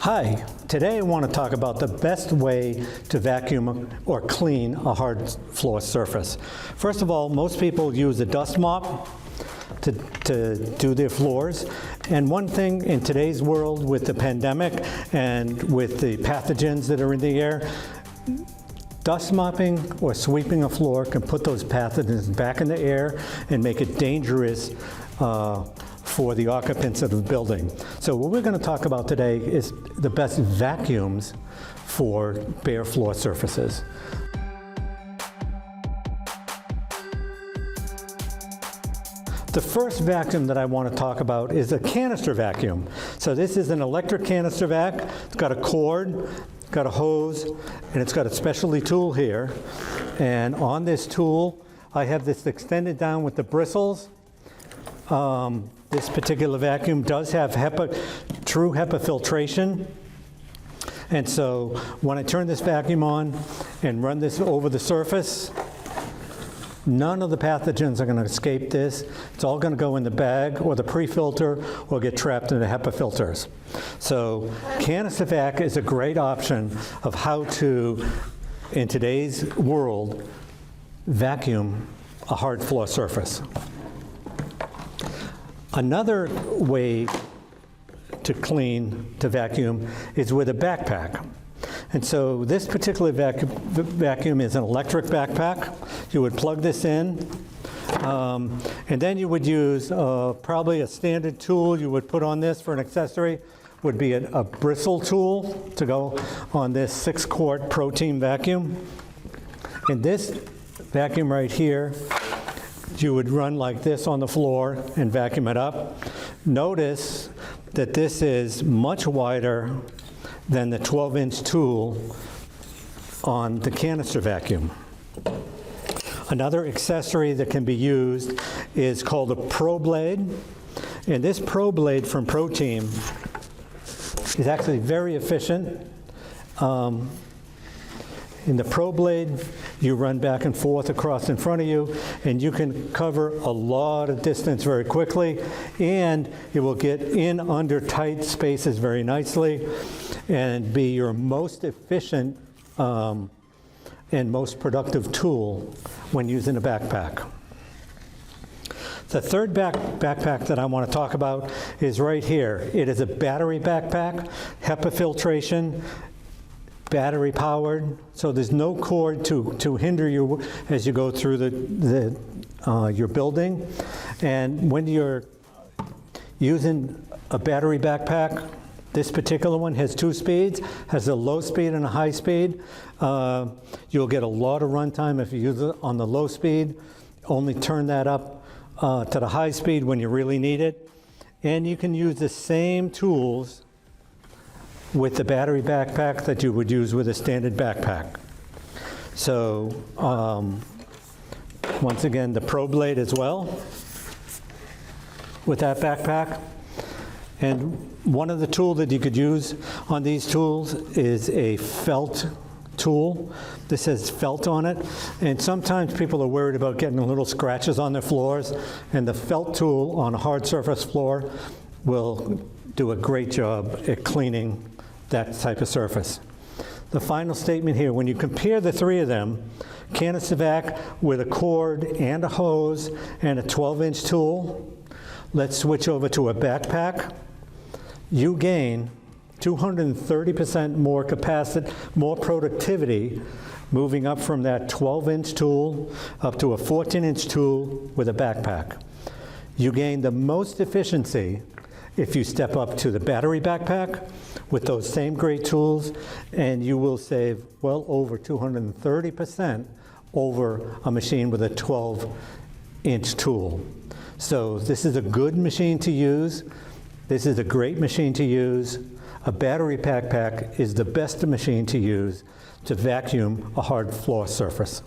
Hi, today I want to talk about the best way to vacuum or clean a hard floor surface. First of all, most people use a dust mop to do their floors. And one thing in today's world with the pandemic and with the pathogens that are in the air, dust mopping or sweeping a floor can put those pathogens back in the air and make it dangerous for the occupants of the building. So what we're going to talk about today is the best vacuums for bare floor surfaces. The first vacuum that I want to talk about is a canister vacuum. So this is an electric canister vac. It's got a cord, it's got a hose, and it's got a specialty tool here. And on this tool, I have this extended down with the bristles. This particular vacuum does have true HEPA filtration. And so when I turn this vacuum on and run this over the surface, none of the pathogens are going to escape this. It's all going to go in the bag or the pre-filter or get trapped in the HEPA filters. So Canister Vac is a great option of how to, in today's world, vacuum a hard floor surface. Another way to vacuum is with a backpack. And so this particular vacuum is an electric backpack. You would plug this in, and then you would use probably a standard tool you would put on this for an accessory would be a bristle tool to go on this 6-quart protein vacuum. And this vacuum right here, you would run like this on the floor and vacuum it up. Notice that this is much wider than the 12-inch tool on the canister vacuum. Another accessory that can be used is called a Pro Blade. And this Pro Blade from Pro Team is actually very efficient. In the Pro Blade, you run back and forth across in front of you, and you can cover a lot of distance very quickly, and it will get in under tight spaces very nicely and be your most efficient and most productive tool when using a backpack. The third backpack that I want to talk about is right here. It is a battery backpack, HEPA filtration, battery powered, so there's no cord to hinder you as you go through your building. And when you're using a battery backpack, this particular one has 2 speeds, has a low speed and a high speed. You'll get a lot of runtime if you use it on the low speed. Only turn that up to the high speed when you really need it. And you can use the same tools with the battery backpack that you would use with a standard backpack. So once again, the Pro Blade as well with that backpack. And one of the tools that you could use on these tools is a felt tool. This has felt on it, and sometimes people are worried about getting little scratches on their floors, and the felt tool on a hard surface floor will do a great job at cleaning that type of surface. The final statement here, when you compare the 3 of them, Canister Vac with a cord and a hose and a 12-inch tool, let's switch over to a backpack. You gain 230% more capacity, more productivity, moving up from that 12-inch tool up to a 14-inch tool with a backpack. You gain the most efficiency if you step up to the battery backpack with those same great tools, and you will save well over 230% over a machine with a 12-inch tool. So this is a good machine to use. This is a great machine to use. A battery backpack is the best machine to use to vacuum a hard floor surface.